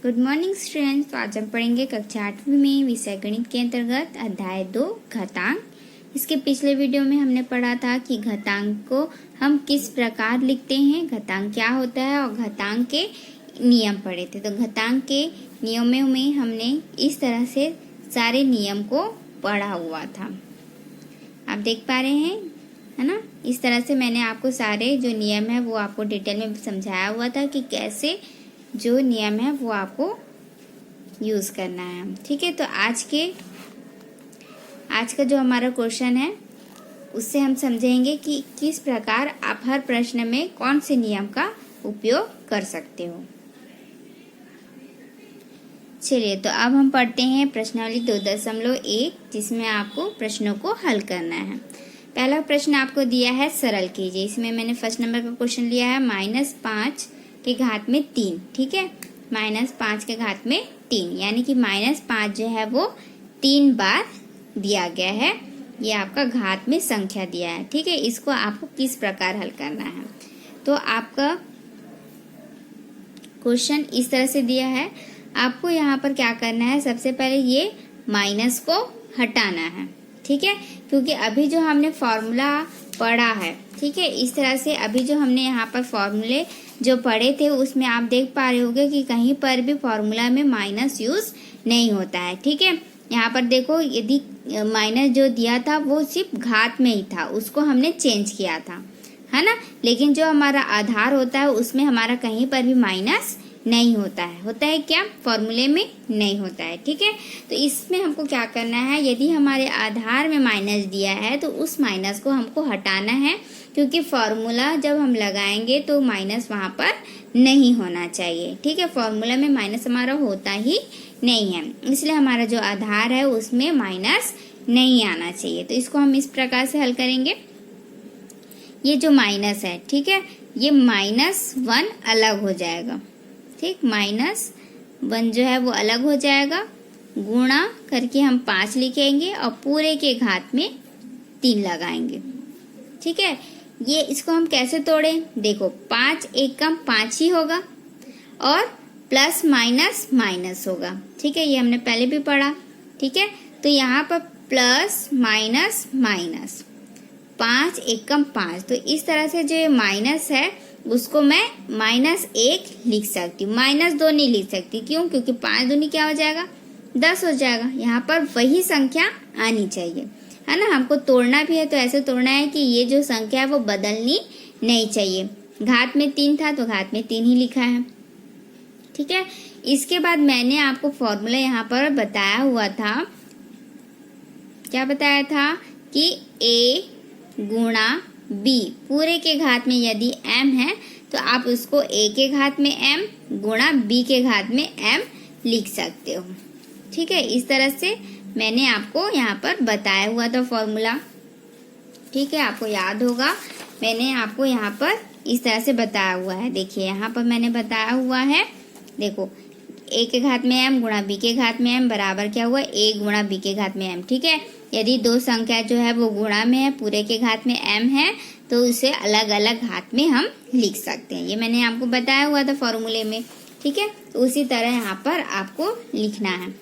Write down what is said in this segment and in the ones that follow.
Good morning students. तो आज हम पढ़ेंगे कक्षा 8वीं में विषय गणित के अंतर्गत अध्याय 2 घातांक। इसके पिछले वीडियो में हमने पढ़ा था कि घातांक को हम किस प्रकार लिखते हैं, घातांक क्या होता है और घातांक के नियम पढ़े थे। तो घातांक के नियमों में हमने इस तरह से सारे नियम को पढ़ा हुआ था, आप देख पा रहे हैं, है ना। इस तरह से मैंने आपको सारे जो नियम है वो आपको डिटेल में समझाया हुआ था कि कैसे जो नियम है वो आपको यूज़ करना है। ठीक है, तो आज का जो हमारा क्वेश्चन है उससे हम समझेंगे कि किस प्रकार आप हर प्रश्न में कौन से नियम का उपयोग कर सकते हो। चलिए, तो अब हम पढ़ते हैं प्रश्नावली 2.1 जिसमें आपको प्रश्नों को हल करना है। पहला प्रश्न आपको दिया है सरल कीजिए। इसमें मैंने फर्स्ट नंबर का क्वेश्चन लिया है -5 के घात में 3। ठीक है, -5 के घात में 3 यानी कि -5 जो है वो 3 बार दिया गया है। ये आपका घात में संख्या दिया है। ठीक है, इसको आपको किस प्रकार हल करना है। तो आपका क्वेश्चन इस तरह से दिया है। आपको यहाँ पर क्या करना है, सबसे पहले ये माइनस को हटाना है। ठीक है, क्योंकि अभी जो हमने फॉर्मूला पढ़ा है, ठीक है, इस तरह से अभी जो हमने यहाँ पर फॉर्मूले जो पढ़े थे उसमें आप देख पा रहे होंगे कि कहीं पर भी फॉर्मूला में माइनस यूज नहीं होता है। ठीक है, यहाँ पर देखो, यदि माइनस जो दिया था वो सिर्फ घात में ही था, उसको हमने चेंज किया था, है ना। लेकिन जो हमारा आधार होता है उसमें हमारा कहीं पर भी माइनस नहीं होता है। होता है क्या, फॉर्मूले में नहीं होता है। ठीक है, तो इसमें हमको क्या करना है, यदि हमारे आधार में माइनस दिया है तो उस माइनस को हमको हटाना है, क्योंकि फॉर्मूला जब हम लगाएंगे तो माइनस वहाँ पर नहीं होना चाहिए। ठीक है, फॉर्मूला में माइनस हमारा होता ही नहीं है, इसलिए हमारा जो आधार है उसमें माइनस नहीं आना चाहिए। तो इसको हम इस प्रकार से हल करेंगे। ये जो माइनस है, ठीक है, ये -1 अलग हो जाएगा। ठीक, -1 जो है वो अलग हो जाएगा, गुणा करके हम 5 लिखेंगे और पूरे के घात में 3 लगाएंगे। ठीक है, ये इसको हम कैसे तोड़ें, देखो 5 एक कम 5 ही होगा और प्लस माइनस माइनस होगा। ठीक है, ये हमने पहले भी पढ़ा। ठीक है, तो यहाँ पर प्लस माइनस माइनस, 5 एक कम 5, तो इस तरह से जो माइनस है उसको मैं -1 लिख सकती हूँ, -2 नहीं लिख सकती। क्यों, क्योंकि 5 दूनी क्या हो जाएगा, 10 हो जाएगा। यहाँ पर वही संख्या आनी चाहिए, है ना। हमको तोड़ना भी है तो ऐसे तोड़ना है कि ये जो संख्या है वो बदलनी नहीं चाहिए। घात में 3 था तो घात में 3 ही लिखा है। ठीक है, इसके बाद मैंने आपको फॉर्मूला यहाँ पर बताया हुआ था, क्या बताया था कि a गुणा b पूरे के घात में यदि m है तो आप उसको a के घात में m गुणा b के घात में m लिख सकते हो। ठीक है, इस तरह से मैंने आपको यहाँ पर बताया हुआ था फॉर्मूला। ठीक है, आपको याद होगा, मैंने आपको यहाँ पर इस तरह से बताया हुआ है। देखिए यहाँ पर मैंने बताया हुआ है, देखो a के घात में m गुणा b के घात में m बराबर क्या हुआ, a गुणा b के घात में m। ठीक है, यदि दो संख्या जो है वो गुणा में है, पूरे के घात में m है, तो उसे अलग अलग घात में हम लिख सकते हैं। ये मैंने आपको बताया हुआ था फॉर्मूले में। ठीक है, तो उसी तरह यहाँ पर आपको लिखना है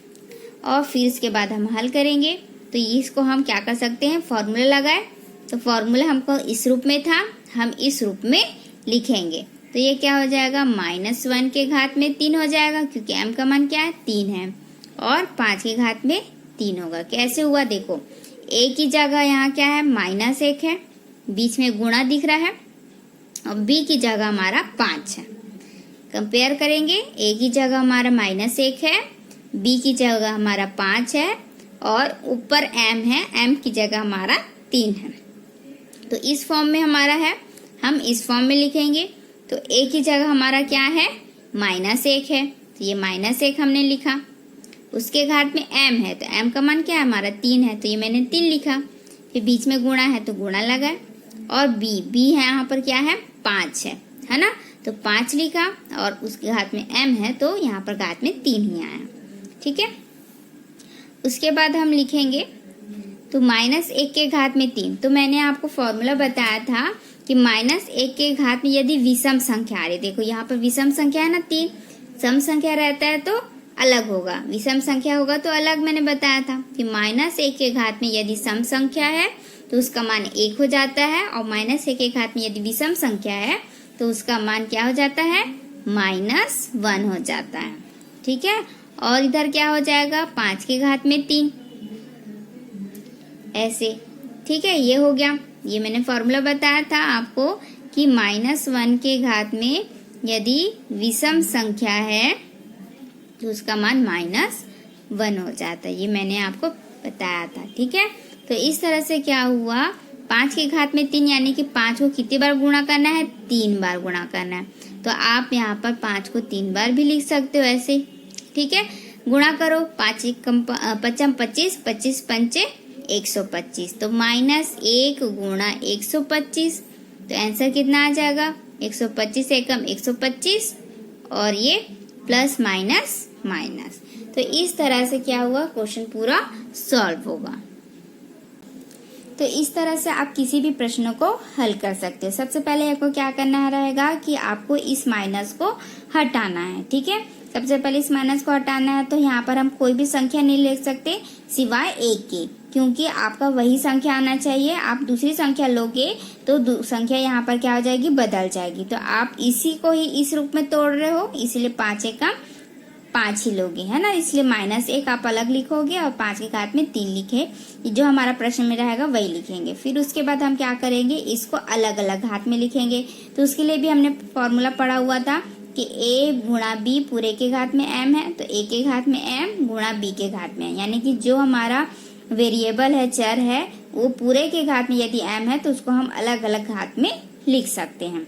और फिर इसके बाद हम हल करेंगे। तो इसको हम क्या कर सकते हैं, फॉर्मूला लगाए तो फॉर्मूला हमको इस रूप में था, हम इस रूप में लिखेंगे। तो ये क्या हो जाएगा, -1 के घात में 3 हो जाएगा, क्योंकि m का मान क्या है, 3 है, और 5 के घात में 3 होगा। कैसे हुआ, देखो a की जगह यहाँ क्या है, -1 है, बीच में गुणा दिख रहा है, और b की जगह हमारा 5 है। कंपेयर करेंगे, a की जगह हमारा -1 है, b की जगह हमारा 5 है, और ऊपर m है, m की जगह हमारा 3 है। तो इस फॉर्म में हमारा है, हम इस फॉर्म में लिखेंगे। तो a की जगह हमारा क्या है, -1 है, तो ये -1 हमने लिखा। उसके घात में m है, तो m का मान क्या है हमारा 3 है, तो ये मैंने 3 लिखा। फिर बीच में गुणा है तो गुणा लगाए, और b है यहाँ पर क्या है, 5 है ना, तो 5 लिखा, और उसके घात में m है तो यहाँ पर घात में 3 ही आया। ठीक है, उसके बाद हम लिखेंगे तो -1 के घात में 3। तो मैंने आपको फॉर्मूला बताया था कि -1 के घात में यदि विषम संख्या आ रही, देखो यहाँ पर विषम संख्या है ना 3, सम संख्या रहता है तो अलग होगा, विषम संख्या होगा तो अलग। मैंने बताया था कि -1 के घात में यदि सम संख्या है तो उसका मान 1 हो जाता है, और -1 के घात में यदि विषम संख्या है तो उसका मान क्या हो जाता है, -1 हो जाता है। ठीक है, और इधर क्या हो जाएगा, 5 के घात में 3, ऐसे। ठीक है, ये हो गया। ये मैंने फॉर्मूला बताया था आपको कि -1 के घात में यदि विषम संख्या है तो उसका मान -1 हो जाता है, ये मैंने आपको बताया था। ठीक है, तो इस तरह से क्या हुआ, 5 के घात में 3 यानी कि 5 को कितनी बार गुणा करना है, 3 बार गुणा करना है। तो आप यहाँ पर 5 को 3 बार भी लिख सकते हो ऐसे। ठीक है, गुणा करो, 5 एकम 5 25, 25 पंचे 125, तो -1 गुणा 125, तो आंसर कितना आ जाएगा, 125 एकम 125, और ये प्लस माइनस माइनस। तो इस तरह से क्या हुआ, क्वेश्चन पूरा सॉल्व होगा। तो इस तरह से आप किसी भी प्रश्न को हल कर सकते हो। सबसे पहले आपको क्या करना रहेगा कि आपको इस माइनस को हटाना है। ठीक है, सबसे पहले इस माइनस को हटाना है, तो यहाँ पर हम कोई भी संख्या नहीं लिख सकते सिवाय 1 के, क्योंकि आपका वही संख्या आना चाहिए। आप दूसरी संख्या लोगे तो संख्या यहाँ पर क्या हो जाएगी, बदल जाएगी। तो आप इसी को ही इस रूप में तोड़ रहे हो, इसीलिए 5 एकम 5 ही लोगे, है ना, इसलिए -1 आप अलग लिखोगे और 5 के घात में 3 लिखे, जो हमारा प्रश्न में रहेगा वही लिखेंगे। फिर उसके बाद हम क्या करेंगे, इसको अलग अलग घात में लिखेंगे। तो उसके लिए भी हमने फॉर्मूला पढ़ा हुआ था कि a गुणा b पूरे के घात में m है, तो a के घात में m गुणा b के घात में है, यानी कि जो हमारा वेरिएबल है, चर है, वो पूरे के घात में यदि m है तो उसको हम अलग अलग घात में लिख सकते हैं।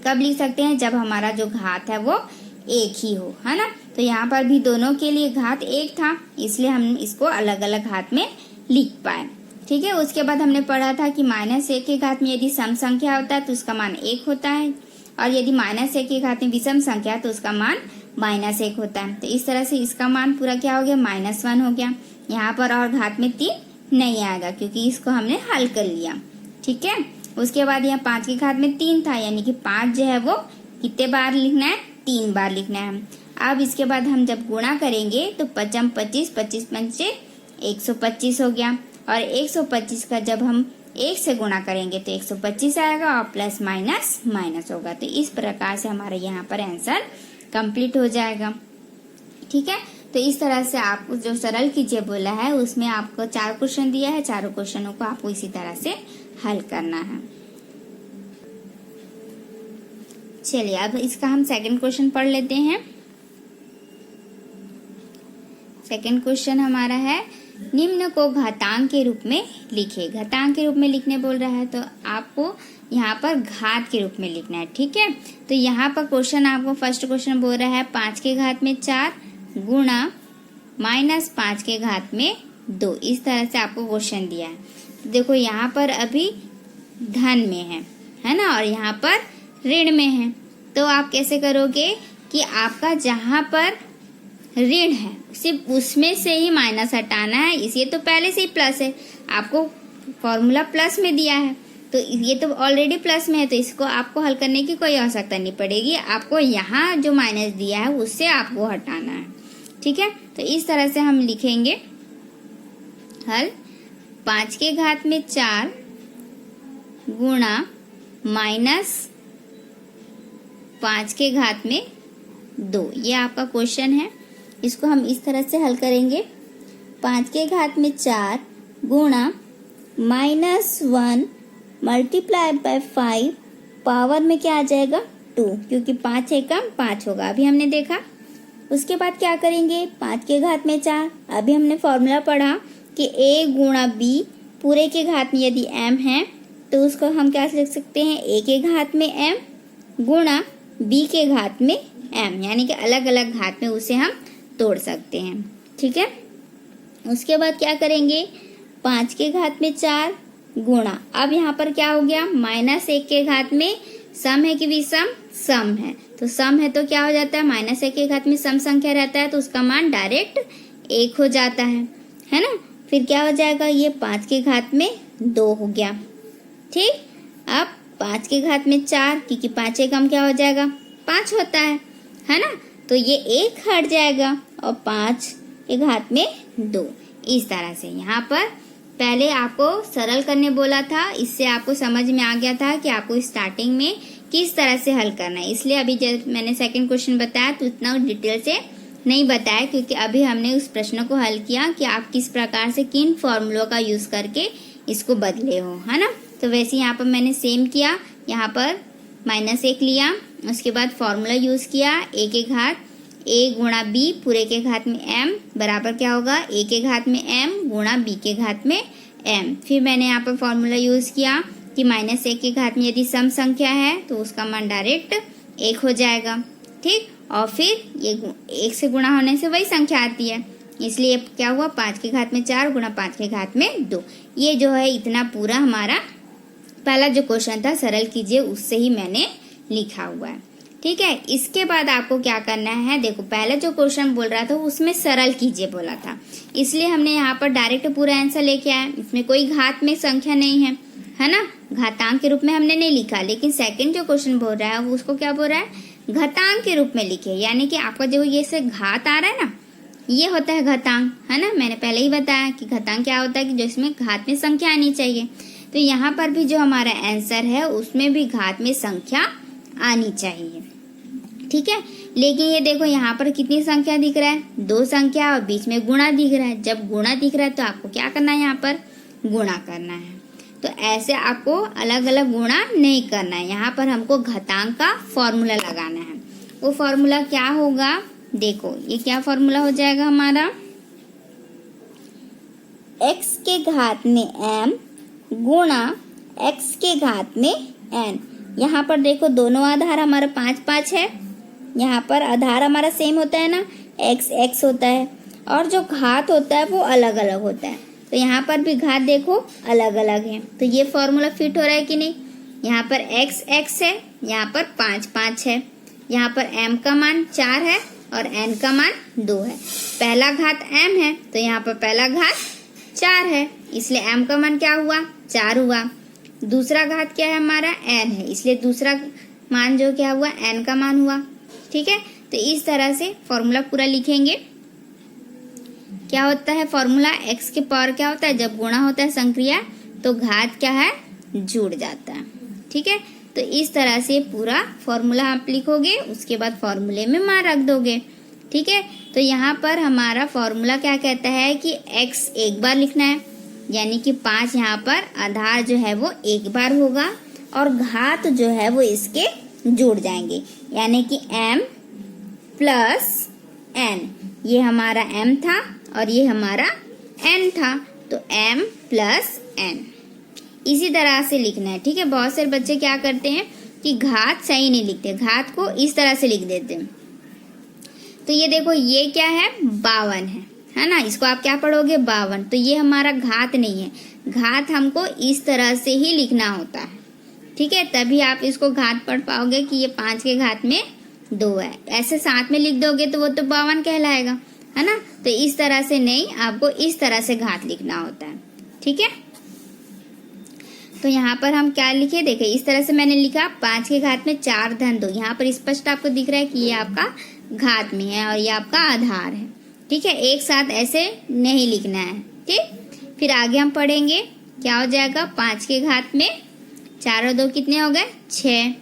कब लिख सकते हैं, जब हमारा जो घात है वो एक ही हो, है ना। तो यहाँ पर भी दोनों के लिए घात 1 था, इसलिए हम इसको अलग अलग घात में लिख पाए। ठीक है, उसके बाद हमने पढ़ा था कि -1 के घात में यदि सम संख्या होता है तो उसका मान 1 होता है, और यदि -1 के घात में विषम संख्या है तो उसका मान -1 होता है। तो इस तरह से इसका मान पूरा क्या हो गया, -1 हो गया। यहाँ पर और घात में 3 नहीं आएगा क्योंकि इसको हमने हल कर लिया। ठीक है, उसके बाद यहाँ 5 के घात में 3 था, यानी कि 5 जो है वो कितने बार लिखना है, 3 बार लिखना है। अब इसके बाद हम जब गुणा करेंगे तो 5 25, 25 पंचे 125 हो गया, और 125 का जब हम 1 से गुणा करेंगे तो 125 आएगा, और प्लस माइनस माइनस होगा। तो इस प्रकार से हमारा यहाँ पर आंसर कंप्लीट हो जाएगा। ठीक है, तो इस तरह से आपको जो सरल कीजिए बोला है उसमें आपको 4 क्वेश्चन दिया है, चारों क्वेश्चनों को आपको इसी तरह से हल करना है। चलिए अब इसका हम सेकंड क्वेश्चन पढ़ लेते हैं। सेकंड क्वेश्चन हमारा है, निम्न को घातांक के रूप में लिखे। घातांक के रूप में लिखने बोल रहा है तो आपको यहाँ पर घात के रूप में लिखना है। ठीक है, तो यहाँ पर क्वेश्चन आपको फर्स्ट क्वेश्चन बोल रहा है 5 के घात में 4 गुणा -5 के घात में 2। इस तरह से आपको क्वेश्चन दिया है। देखो यहाँ पर अभी धन में है ना, और यहाँ पर ऋण में है। तो आप कैसे करोगे कि आपका जहाँ पर ऋण है सिर्फ उसमें से ही माइनस हटाना है। इसे तो पहले से ही प्लस है, आपको फॉर्मूला प्लस में दिया है, तो ये तो ऑलरेडी प्लस में है, तो इसको आपको हल करने की कोई आवश्यकता नहीं पड़ेगी। आपको यहाँ जो माइनस दिया है उससे आपको हटाना है। ठीक है, तो इस तरह से हम लिखेंगे हल 5 के घात में 4 गुणा -5 के घात में 2। ये आपका क्वेश्चन है। इसको हम इस तरह से हल करेंगे, 5 के घात में 4 गुणा -1 मल्टीप्लाई बाय 5 पावर में क्या आ जाएगा 2, क्योंकि 5 एकम 5 होगा, अभी हमने देखा। उसके बाद क्या करेंगे, 5 के घात में 4, अभी हमने फॉर्मूला पढ़ा कि a गुणा b पूरे के घात में यदि m है तो उसको हम क्या लिख सकते हैं, a के घात में m गुणा b के घात में m, यानी कि अलग अलग घात में उसे हम तोड़ सकते हैं। ठीक है, उसके बाद क्या करेंगे, 5 के घात में 4 गुणा, अब यहाँ पर क्या हो गया, -1 के घात में सम है कि विषम, सम है, तो सम है तो क्या हो जाता है, -1 के घात में सम संख्या रहता है तो उसका मान डायरेक्ट 1 हो जाता है ना। फिर क्या हो जाएगा, ये 5 के घात में 2 हो गया। ठीक, अब 5 के घात में 4, क्योंकि 5 एकम क्या हो जाएगा 5 होता है ना, तो ये 1 हट जाएगा और 5 के घात में 2। इस तरह से यहाँ पर पहले आपको सरल करने बोला था, इससे आपको समझ में आ गया था कि आपको स्टार्टिंग में किस तरह से हल करना है। इसलिए अभी जब मैंने सेकंड क्वेश्चन बताया तो इतना डिटेल से नहीं बताया, क्योंकि अभी हमने उस प्रश्न को हल किया कि आप किस प्रकार से किन फॉर्मूलों का यूज करके इसको बदले हो, है ना। तो वैसे यहाँ पर मैंने सेम किया, यहाँ पर -1 लिया, उसके बाद फॉर्मूला यूज किया a के घात a गुणा b पूरे के घात में m बराबर क्या होगा a के घात में m गुणा b के घात में m। फिर मैंने यहाँ पर फॉर्मूला यूज किया कि -1 के घात में यदि सम संख्या है तो उसका मान डायरेक्ट 1 हो जाएगा, ठीक। और फिर ये 1 से गुणा होने से वही संख्या आती है, इसलिए क्या हुआ 5 के घात में 4 गुणा 5 के घात में 2। ये जो है इतना पूरा हमारा पहला जो क्वेश्चन था सरल कीजिए उससे ही मैंने लिखा हुआ है, ठीक है। इसके बाद आपको क्या करना है, देखो पहला जो क्वेश्चन बोल रहा था उसमें सरल कीजिए बोला था, इसलिए हमने यहाँ पर डायरेक्ट पूरा आंसर लेके आए। इसमें कोई घात में संख्या नहीं है ना, घातांक के रूप में हमने नहीं लिखा। लेकिन सेकंड जो क्वेश्चन बोल रहा है वो उसको क्या बोल रहा है, घातांक के रूप में लिखे, यानी कि आपका जो ये से घात आ रहा है ना, ये होता है घातांक, है ना। मैंने पहले ही बताया कि घातांक क्या होता है कि जो इसमें घात में संख्या आनी चाहिए। तो यहाँ पर भी जो हमारा आंसर है उसमें भी घात में संख्या आनी चाहिए, ठीक है। लेकिन ये देखो यहाँ पर कितनी संख्या दिख रहा है, 2 संख्या और बीच में गुणा दिख रहा है। जब गुणा दिख रहा है तो आपको क्या करना है, यहाँ पर गुणा करना है। तो ऐसे आपको अलग अलग गुणा नहीं करना है, यहाँ पर हमको घातांक का फॉर्मूला लगाना है। वो फॉर्मूला क्या होगा, देखो ये क्या फॉर्मूला हो जाएगा हमारा, x के घात में m गुणा x के घात में n। यहाँ पर देखो दोनों आधार हमारा 5 5 है, यहाँ पर आधार हमारा सेम होता है ना, x x होता है और जो घात होता है वो अलग अलग होता है। तो यहाँ पर भी घात देखो अलग अलग है, तो ये फॉर्मूला फिट हो रहा है कि नहीं। यहाँ पर x x है, यहाँ पर 5 5 है, यहाँ पर m का मान 4 है और n का मान 2 है। पहला घात m है तो यहाँ पर पहला घात 4 है, इसलिए m का मान क्या हुआ, 4 हुआ। दूसरा घात क्या है हमारा, n है, इसलिए दूसरा मान जो क्या हुआ, n का मान हुआ, ठीक है। तो इस तरह से फॉर्मूला पूरा लिखेंगे। क्या होता है फॉर्मूला, x के पावर क्या होता है, जब गुणा होता है संक्रिया तो घात क्या है, जुड़ जाता है, ठीक है। तो इस तरह से पूरा फॉर्मूला आप लिखोगे, उसके बाद फॉर्मूले में मान रख दोगे, ठीक है। तो यहाँ पर हमारा फॉर्मूला क्या कहता है कि x एक बार लिखना है, यानी कि 5 यहाँ पर आधार जो है वो एक बार होगा और घात जो है वो इसके जुड़ जाएंगे, यानी कि m प्लस n। ये हमारा m था और ये हमारा n था, तो m प्लस n इसी तरह से लिखना है, ठीक है। बहुत सारे बच्चे क्या करते हैं कि घात सही नहीं लिखते, घात को इस तरह से लिख देते हैं। तो ये देखो ये क्या है, 52 है ना, इसको आप क्या पढ़ोगे 52। तो ये हमारा घात नहीं है, घात हमको इस तरह से ही लिखना होता है, ठीक है। तभी आप इसको घात पढ़ पाओगे कि ये 5 के घात में 2 है। ऐसे साथ में लिख दोगे तो वो तो 52 कहलाएगा, है ना। तो इस तरह से नहीं, आपको इस तरह से घात लिखना होता है, ठीक है। तो यहाँ पर हम क्या लिखे, देखे इस तरह से मैंने लिखा 5 के घात में 4 धन 2। यहाँ पर स्पष्ट आपको दिख रहा है कि ये आपका घात में है और ये आपका आधार है, ठीक है। एक साथ ऐसे नहीं लिखना है, ठीक। फिर आगे हम पढ़ेंगे क्या हो जाएगा, 5 के घात में 4 और 2 कितने हो गए, 6,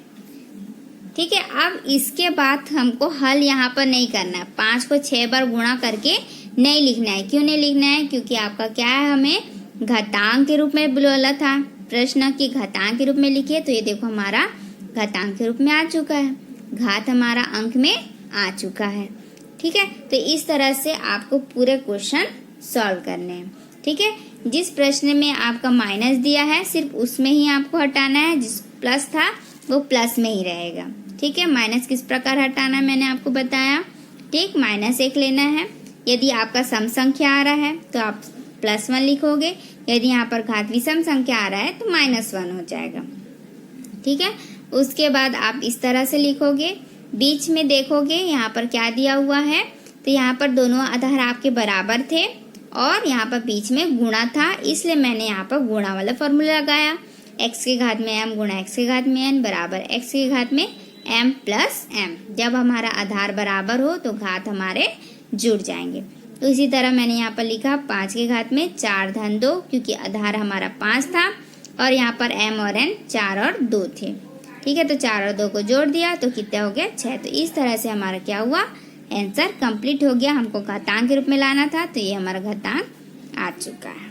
ठीक है। अब इसके बाद हमको हल यहाँ पर नहीं करना है, 5 को 6 बार गुणा करके नहीं लिखना है। क्यों नहीं लिखना है, क्योंकि आपका क्या है, हमें घातांक के रूप में बोला था प्रश्न की घातांक के रूप में लिखिए। तो ये देखो हमारा घातांक के रूप में आ चुका है, घात हमारा अंक में आ चुका है, ठीक है। तो इस तरह से आपको पूरे क्वेश्चन सॉल्व करने हैं, ठीक है। जिस प्रश्न में आपका माइनस दिया है सिर्फ उसमें ही आपको हटाना है, जिस प्लस था वो प्लस में ही रहेगा, ठीक है। माइनस किस प्रकार हटाना है मैंने आपको बताया, ठीक। -1 लेना है, यदि आपका सम संख्या आ रहा है तो आप +1 लिखोगे, यदि यहाँ पर घात विषम संख्या आ रहा है तो -1 हो जाएगा, ठीक है। उसके बाद आप इस तरह से लिखोगे, बीच में देखोगे यहाँ पर क्या दिया हुआ है, तो यहाँ पर दोनों आधार आपके बराबर थे और यहाँ पर बीच में गुणा था, इसलिए मैंने यहाँ पर गुणा वाला फॉर्मूला लगाया। x के घात में m गुणा x के घात में n बराबर x के घात में m प्लस m। जब हमारा आधार बराबर हो तो घात हमारे जुड़ जाएंगे। तो इसी तरह मैंने यहाँ पर लिखा 5 के घात में 4 धन 2, क्योंकि आधार हमारा 5 था और यहाँ पर m और n 4 और 2 थे। ठीक है, तो 4 और 2 को जोड़ दिया तो कितना हो गया 6। तो इस तरह से हमारा क्या हुआ, आंसर कंप्लीट हो गया। हमको घातांक के रूप में लाना था, तो ये हमारा घातांक आ चुका है।